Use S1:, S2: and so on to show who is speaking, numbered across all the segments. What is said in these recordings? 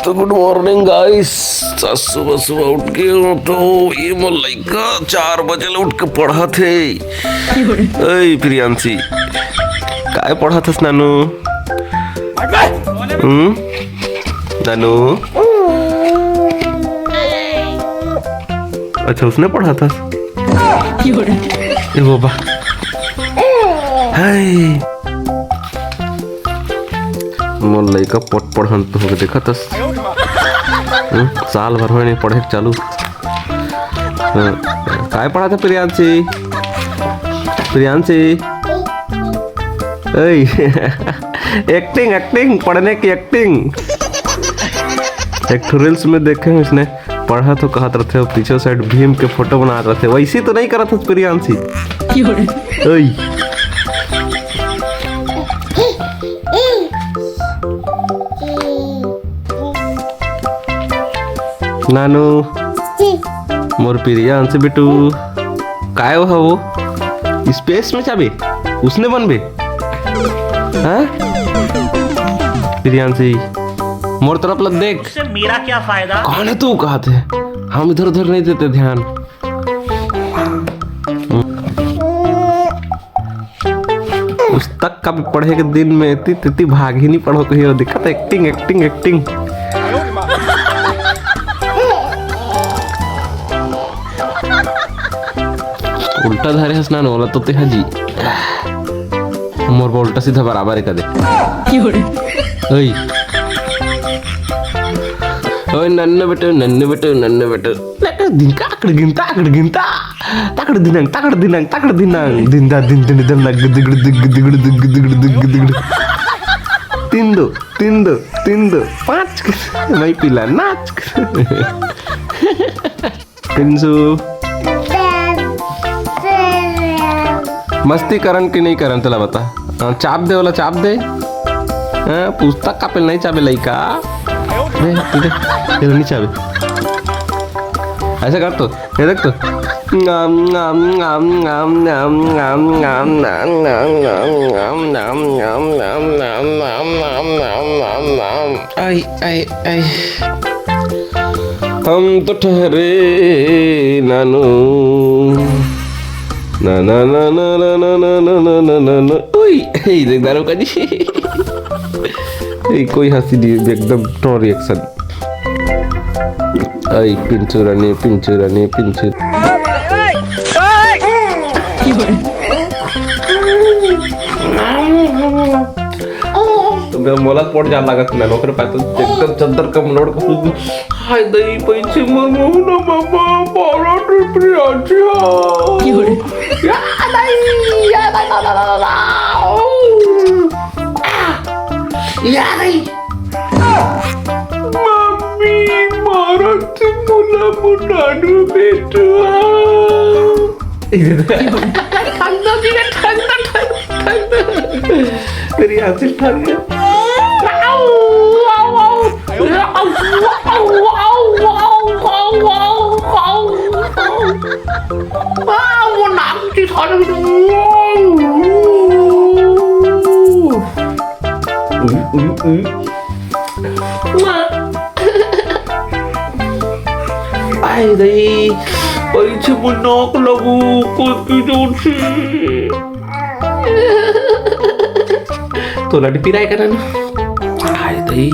S1: तो good morning guys. सुबह सुबह उठ के तो ये मल्लिका 4 बजे उठ के पढ़ा थे। ऐ प्रियांशी काय पढ़ा था नानू? नानू अच्छा उसने पढ़ा था। ए बाबा हाय मल्लिका पट पढ़न तो होके देखा था। साल भर में नहीं पढ़े चालू। काय पढ़ा था प्रियांशी? प्रियांशी एक्टिंग एक्टिंग पढ़ने की एक्टिंग। एक रील्स में देखे हैं इसने पढ़ा तो कहा थे और पीछे साइड भीम के फोटो बना रहे थे। वैसे तो नहीं करा था प्रियांशी। नानू मोर प्रियांशी बेटू काय हो वो स्पेस में चाबे उसने बनबे। हाँ प्रियांशी मोर तरफ लग देख।
S2: उससे मेरा क्या फायदा?
S1: कौन है तू? कहा थे हम इधर उधर नहीं देते ध्यान। उस तक का भी पढ़े के दिन में इतनी भाग ही नहीं पढ़ो कहीं। दिखा था एक्टिंग एक्टिंग एक्टिंग। उल्टा धारे हंसना वाला तो ते हाजी मोर उल्टा सीधा बराबर है कदे। ओए ओए नन्ने बेटो नन्ने बेटो नन्ने बेटो लका दिन का आकड़ गिनता ताकड़ दिनांग दिनदा दिन दिन दिन लग दिगड़ दिग दिगड़ दिग दिगड़ दिग दिगड़ तीन दो 5 मैं पिला नाच। पिंसू मस्ती करन की नहीं करन तला बता। चाप दे वाला चाप दे। पुस्तक का पे नहीं चाबे लइका दे नहीं चाबे। ऐसा कर तो ये देख तो आई आई आई हम तो ठहरे नानू ना ना ना ना ना ना ना ना ना ना ना ना। ओए देख दारू का जी कोई हंसी दी एकदम नो रिएक्शन। आई पिंचू रानी तो मोला पड़ जा लागत ना नौकर पाए तो एकदम चद्दर का मलोड़ का हाय दई पैसे मोर मोहना बाबा बड़ा प्रियांशी मम्मी मारत मुला मुनानु बेटा तेरी हासिल ठग गया। आई दई पैसे मुन्नोक लगू कोई जोर से तो लड़ पिराए का ना। आई दई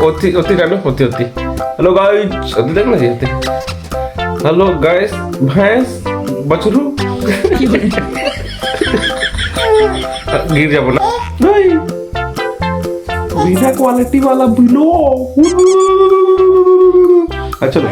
S1: ओती जानो ओती हेलो गाइस ओती देखना जी। हेलो गाइस भैंस बछरू गिर जाबो ना नहीं बिना क्वालिटी वाला बिलो। अच्छा चलो